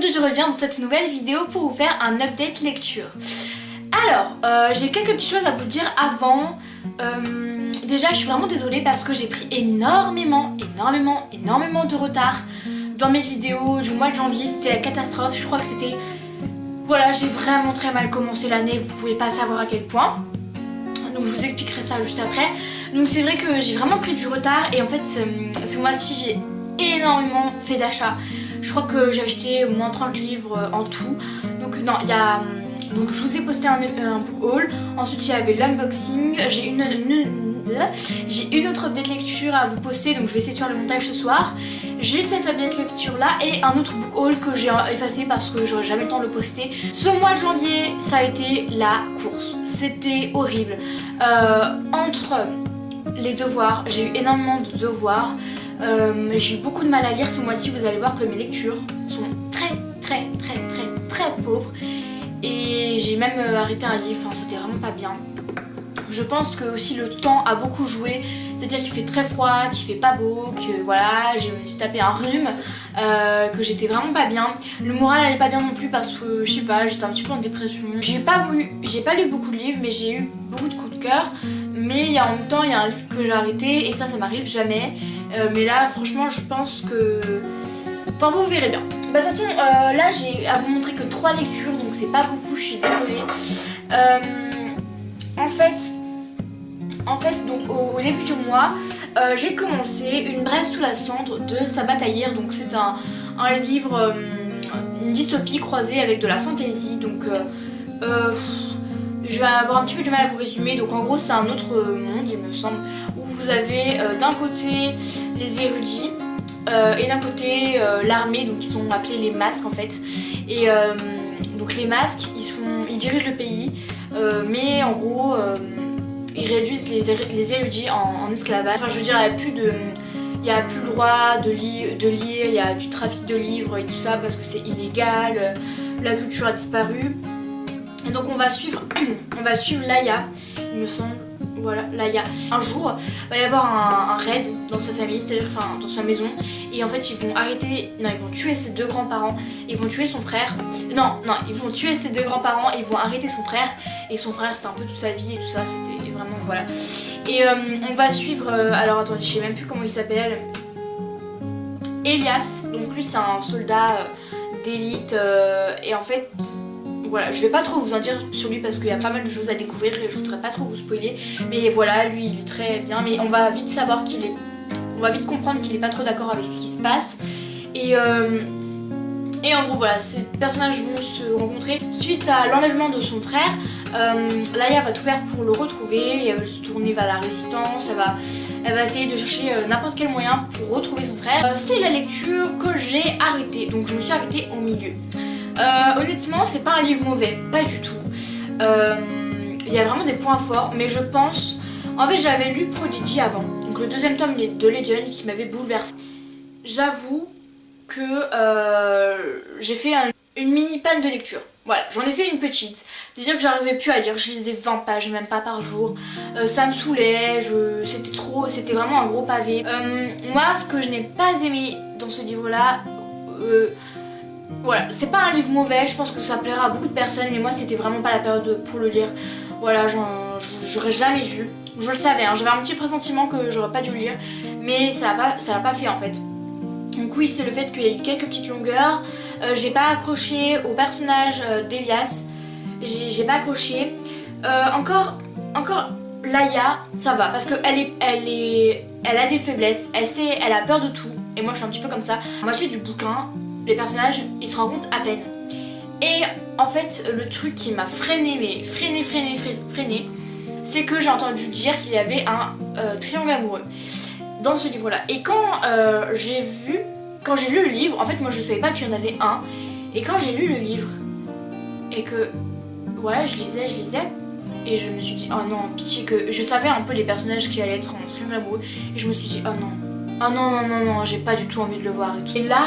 Je reviens dans cette nouvelle vidéo pour vous faire un update lecture. Alors, j'ai quelques petites choses à vous dire avant. Déjà, je suis vraiment désolée parce que j'ai pris énormément de retard dans mes vidéos du mois de janvier. C'était la catastrophe. Je crois que c'était... Voilà, j'ai vraiment très mal commencé l'année. Vous pouvez pas savoir à quel point. Donc je vous expliquerai ça juste après. Donc c'est vrai que j'ai vraiment pris du retard. Et en fait, ce mois-ci, j'ai énormément fait d'achats. Je crois que j'ai acheté au moins 30 livres en tout. Donc non, il y a... Donc je vous ai posté un book haul. Ensuite il y avait l'unboxing. J'ai une autre update lecture à vous poster. Donc je vais essayer de faire le montage ce soir. J'ai cette update lecture là et un autre book haul que j'ai effacé parce que j'aurais jamais le temps de le poster. Ce mois de janvier ça a été la course. C'était horrible. Entre les devoirs, j'ai eu énormément de devoirs. J'ai eu beaucoup de mal à lire ce mois-ci. Vous allez voir que mes lectures sont très pauvres. Et j'ai même arrêté un livre, enfin, c'était vraiment pas bien. Je pense que aussi le temps a beaucoup joué. C'est-à-dire qu'il fait très froid, qu'il fait pas beau, que voilà, je me suis tapé un rhume, que j'étais vraiment pas bien. Le moral allait pas bien non plus parce que, je sais pas, j'étais un petit peu en dépression. J'ai pas lu beaucoup de livres, mais j'ai eu beaucoup de coups de cœur. Mais en même temps, il y a un livre que j'ai arrêté et ça m'arrive jamais. Mais là, franchement, je pense que... Enfin, vous verrez bien. Bah, de toute façon, là, j'ai à vous montrer que 3 lectures, donc c'est pas beaucoup, je suis désolée. En fait, donc au début du mois, j'ai commencé Une braise sous la cendre de Sabaa Tahir. Donc c'est un livre, une dystopie croisée avec de la fantasy. Donc je vais avoir un petit peu du mal à vous résumer. Donc en gros c'est un autre monde il me semble, où vous avez d'un côté les érudits et d'un côté l'armée, donc qui sont appelés les masques en fait. Et donc les masques ils dirigent le pays, mais en gros ils réduisent les érudits en esclavage. Enfin je veux dire il n'y a plus le droit de lire, il y a du trafic de livres et tout ça parce que c'est illégal, la culture a disparu. Et donc on va suivre Laïa, il me semble, voilà, Laïa. Un jour, il va y avoir un raid dans sa famille, c'est-à-dire enfin, dans sa maison. Et en fait ils vont tuer ses 2 grands-parents, ils vont tuer son frère. Non, ils vont tuer ses 2 grands-parents et ils vont arrêter son frère. Et son frère c'était un peu toute sa vie et tout ça, c'était vraiment, voilà. Et on va suivre, alors attendez, je sais même plus comment il s'appelle. Elias, donc lui c'est un soldat d'élite et en fait... Voilà, je vais pas trop vous en dire sur lui parce qu'il y a pas mal de choses à découvrir et je voudrais pas trop vous spoiler. Mais voilà, lui il est très bien, mais on va vite savoir on va vite comprendre qu'il est pas trop d'accord avec ce qui se passe. Et en gros voilà, ces personnages vont se rencontrer. Suite à l'enlèvement de son frère, Laïa va tout faire pour le retrouver et elle va se tourner vers la résistance. Elle va essayer de chercher n'importe quel moyen pour retrouver son frère. C'est la lecture que j'ai arrêtée, donc je me suis arrêtée au milieu. Honnêtement c'est pas un livre mauvais, pas du tout. Il y a vraiment des points forts, mais je pense... En fait j'avais lu Prodigy avant, donc le 2e tome de Legend qui m'avait bouleversée. J'avoue que j'ai fait une mini panne de lecture. Voilà, j'en ai fait une petite. C'est-à-dire que j'arrivais plus à lire, je lisais 20 pages, même pas par jour. Ça me saoulait, c'était vraiment un gros pavé. Moi ce que je n'ai pas aimé dans ce livre-là... Voilà, c'est pas un livre mauvais, je pense que ça plaira à beaucoup de personnes, mais moi c'était vraiment pas la période pour le lire. Voilà, j'aurais jamais dû. Je le savais, hein, j'avais un petit pressentiment que j'aurais pas dû le lire, mais ça l'a pas fait en fait. Donc oui, c'est le fait qu'il y a eu quelques petites longueurs. J'ai pas accroché au personnage d'Elias, j'ai pas accroché. Encore Laïa, ça va, parce qu'elle a des faiblesses, elle a peur de tout, et moi je suis un petit peu comme ça. À moitié du bouquin, les personnages ils se rendent compte à peine. Et en fait le truc qui m'a freiné, mais freiné, c'est que j'ai entendu dire qu'il y avait un triangle amoureux dans ce livre là. Et quand j'ai lu le livre, en fait moi je savais pas qu'il y en avait un. Et quand j'ai lu le livre et que voilà je lisais et je me suis dit oh non pitié, que je savais un peu les personnages qui allaient être en triangle amoureux. Et je me suis dit oh non, Ah non, non, non, non, j'ai pas du tout envie de le voir et tout. Et là,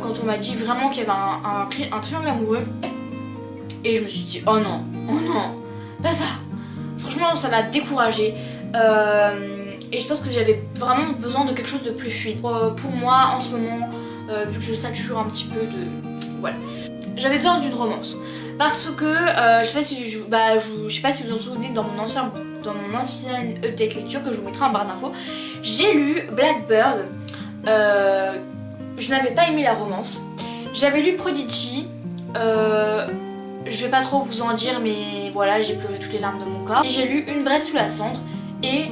quand on m'a dit vraiment qu'il y avait un triangle amoureux, et je me suis dit, oh non, pas ça. Franchement, ça m'a découragée. Et je pense que j'avais vraiment besoin de quelque chose de plus fluide. Pour moi, en ce moment, vu que je sature un petit peu de... Voilà. J'avais besoin d'une romance. Parce que, je sais pas si vous en souvenez, dans mon ancienne update lecture, que je vous mettrai en barre d'infos, j'ai lu Blackbird. Je n'avais pas aimé la romance. J'avais lu Prodigy. Je vais pas trop vous en dire, mais voilà, j'ai pleuré toutes les larmes de mon corps. Et j'ai lu Une braise sous la cendre. Et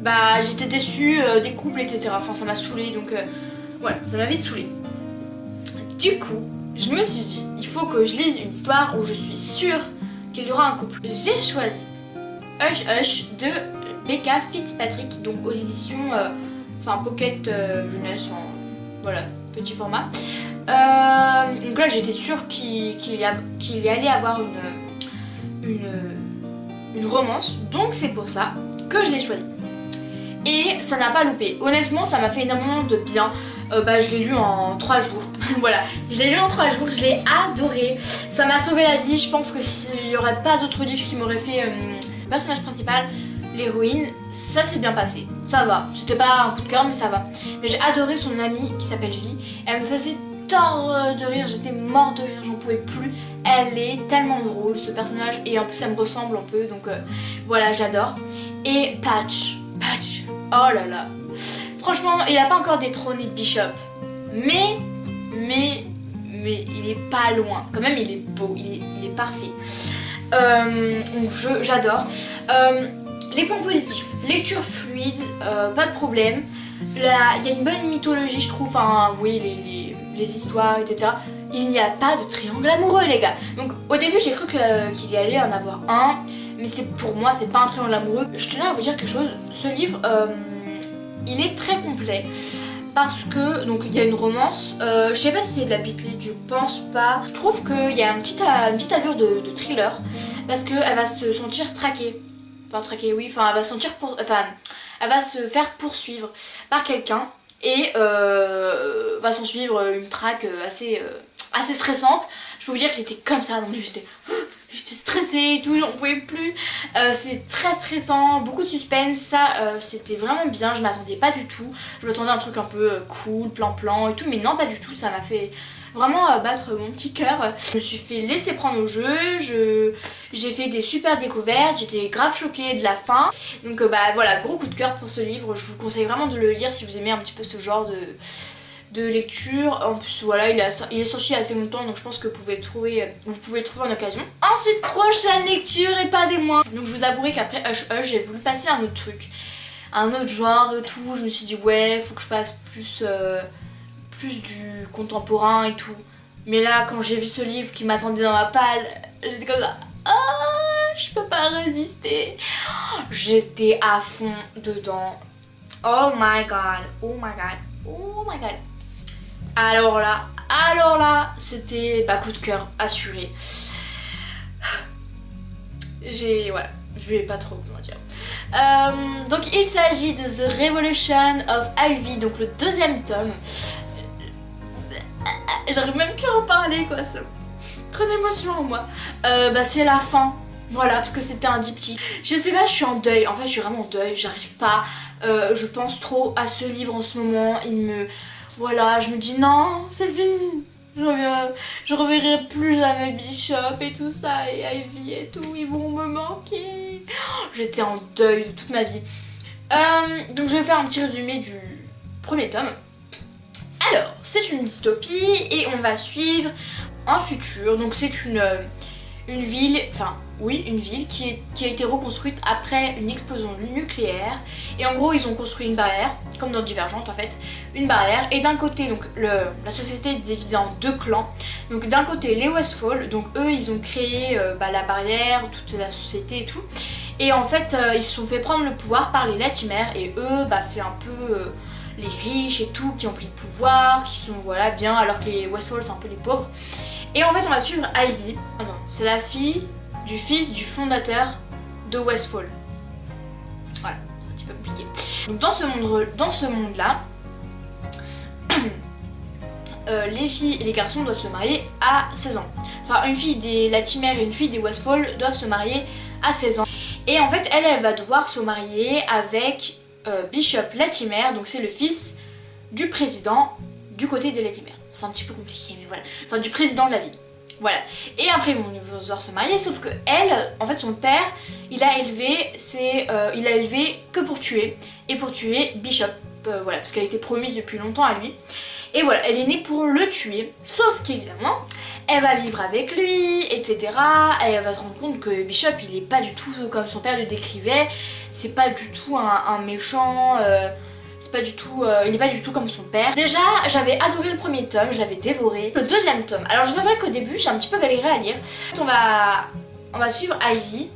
bah j'étais déçue des couples, etc. Enfin, ça m'a saoulée, donc voilà, ça m'a vite saoulée. Du coup, je me suis dit, il faut que je lise une histoire où je suis sûre qu'il y aura un couple. J'ai choisi Hush Hush de Becca Fitzpatrick, donc aux éditions, Pocket Jeunesse, voilà, petit format. Donc là j'étais sûre qu'il y allait avoir une romance, donc c'est pour ça que je l'ai choisi. Et ça n'a pas loupé. Honnêtement, ça m'a fait énormément de bien. Je l'ai lu en 3 jours. Voilà, je l'ai lu en 3 jours, je l'ai adoré. Ça m'a sauvé la vie. Je pense que s'il n'y aurait pas d'autres livres qui m'auraient fait le personnage principal, l'héroïne, ça s'est bien passé. Ça va, c'était pas un coup de cœur, mais ça va. Mais j'ai adoré son amie qui s'appelle Vi. Elle me faisait tort de rire, j'étais morte de rire, j'en pouvais plus. Elle est tellement drôle, ce personnage, et en plus elle me ressemble un peu, donc voilà, j'adore. Et Patch, oh là là. Franchement, il a pas encore détrôné Bishop, mais il est pas loin. Quand même, il est beau, il est parfait. Donc j'adore. Les points positifs, lecture fluide, pas de problème. Il y a une bonne mythologie, je trouve. Enfin, oui, les histoires, etc. Il n'y a pas de triangle amoureux, les gars. Donc au début, j'ai cru qu'il y allait en avoir un, mais pour moi, c'est pas un triangle amoureux. Je tenais à vous dire quelque chose. Ce livre, il est très complet. Parce que, donc il y a une romance, je sais pas si c'est de la beat-lit, je pense pas. Je trouve qu'il y a une petite allure de thriller, parce qu'elle va se sentir traquée. Enfin traquée, oui, elle va se sentir elle va se faire poursuivre par quelqu'un et va s'en suivre une traque assez stressante. Je peux vous dire que j'étais comme ça, donc j'étais stressée et tout, j'en pouvais plus. C'est très stressant, beaucoup de suspense, ça c'était vraiment bien, je m'attendais pas du tout. Je m'attendais à un truc un peu cool, plan et tout, mais non, pas du tout, ça m'a fait vraiment battre mon petit cœur. Je me suis fait laisser prendre au jeu, j'ai fait des super découvertes, j'étais grave choquée de la fin. Donc voilà, gros coup de cœur pour ce livre, je vous conseille vraiment de le lire si vous aimez un petit peu ce genre de lecture. En plus voilà, il est sorti assez longtemps, donc je pense que vous pouvez le trouver en occasion. Ensuite, prochaine lecture et pas des moindres. Donc je vous avouerai qu'après Hush Hush, j'ai voulu passer à un autre truc, un autre genre et tout. Je me suis dit ouais, faut que je fasse plus du contemporain et tout. Mais là, quand j'ai vu ce livre qui m'attendait dans ma palle, j'étais comme ça, je peux pas résister. J'étais à fond dedans. Oh my god, oh my god, oh my god. Alors là, c'était coup de cœur assuré. Voilà, je vais pas trop vous en dire. Donc il s'agit de The Revolution of Ivy, donc le 2e tome. J'arrive même plus à en parler quoi, c'est trop d'émotion en moi. C'est la fin, voilà, parce que c'était un diptyque. Je sais pas, je suis en deuil, en fait je suis vraiment en deuil, j'arrive pas, je pense trop à ce livre en ce moment, voilà, je me dis non, c'est fini. Je reverrai plus jamais Bishop et tout ça, et Ivy et tout, ils vont me manquer. J'étais en deuil de toute ma vie. Donc je vais faire un petit résumé du 1er tome. Alors, c'est une dystopie et on va suivre un futur. Donc c'est une ville, une ville qui a été reconstruite après une explosion nucléaire. Et en gros, ils ont construit une barrière, comme dans Divergente en fait, une barrière. Et d'un côté, donc la société est divisée en 2 clans. Donc d'un côté, les Westfall, donc eux, ils ont créé la barrière, toute la société et tout. Et en fait, ils se sont fait prendre le pouvoir par les Latimer. Et eux, c'est un peu les riches et tout qui ont pris le pouvoir, qui sont voilà bien, alors que les Westfall c'est un peu les pauvres. Et en fait on va suivre Ivy, c'est la fille du fils du fondateur de Westfall. Voilà, c'est un petit peu compliqué. Donc dans ce monde-là, les filles et les garçons doivent se marier à 16 ans. Enfin, une fille des Latimer et une fille des Westfall doivent se marier à 16 ans. Et en fait, elle va devoir se marier avec Bishop Latimer, donc c'est le fils du président du côté des Latimer. C'est un petit peu compliqué, mais voilà. Enfin, du président de la ville. Voilà. Et après, ils vont devoir se marier, sauf que elle, en fait, son père, il a élevé que pour tuer. Et pour tuer Bishop. Voilà, parce qu'elle était promise depuis longtemps à lui. Et voilà, elle est née pour le tuer. Sauf qu'évidemment, elle va vivre avec lui, etc. Et elle va se rendre compte que Bishop, il est pas du tout comme son père le décrivait. C'est pas du tout un méchant. C'est pas du tout, il est pas du tout comme son père. Déjà, j'avais adoré le premier tome, je l'avais dévoré. Le deuxième tome, alors je savais qu'au début, j'ai un petit peu galéré à lire. On va suivre Ivy.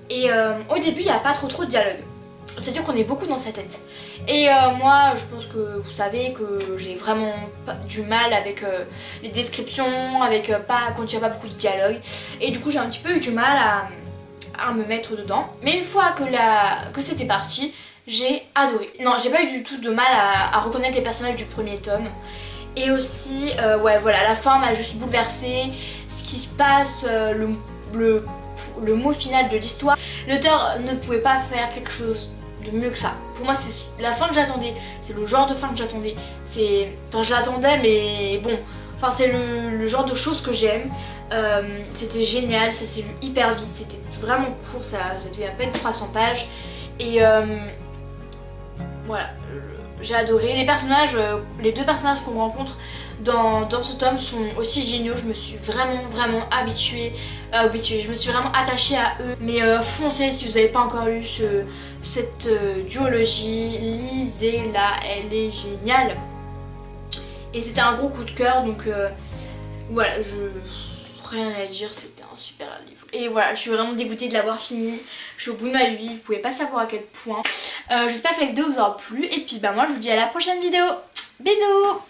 Et au début, il n'y a pas trop de dialogue. C'est-à-dire qu'on est beaucoup dans sa tête. Et moi, je pense que vous savez que j'ai vraiment du mal avec les descriptions, avec quand il n'y a pas beaucoup de dialogue. Et du coup, j'ai un petit peu eu du mal à me mettre dedans. Mais une fois que c'était parti, j'ai adoré. Non, j'ai pas eu du tout de mal à reconnaître les personnages du premier tome. Et aussi, ouais, voilà, la fin m'a juste bouleversée. Ce qui se passe, le mot final de l'histoire. L'auteur ne pouvait pas faire quelque chose de mieux que ça. Pour moi, c'est la fin que j'attendais. C'est le genre de fin que j'attendais. Enfin, je l'attendais, mais bon. Enfin, c'est le genre de choses que j'aime. C'était génial, ça s'est lu hyper vite. C'était vraiment court, ça faisait à peine 300 pages. Et voilà, j'ai adoré. Les personnages, les deux personnages qu'on rencontre dans ce tome sont aussi géniaux. Je me suis vraiment habituée. Je me suis vraiment attachée à eux. Mais foncez si vous n'avez pas encore lu cette duologie, lisez-la, elle est géniale. Et c'était un gros coup de cœur, donc voilà, rien à dire, c'était un super livre. Et voilà, je suis vraiment dégoûtée de l'avoir fini. Je suis au bout de ma vie, vous pouvez pas savoir à quel point. J'espère que la vidéo vous aura plu. Et puis bah moi je vous dis à la prochaine vidéo. Bisous.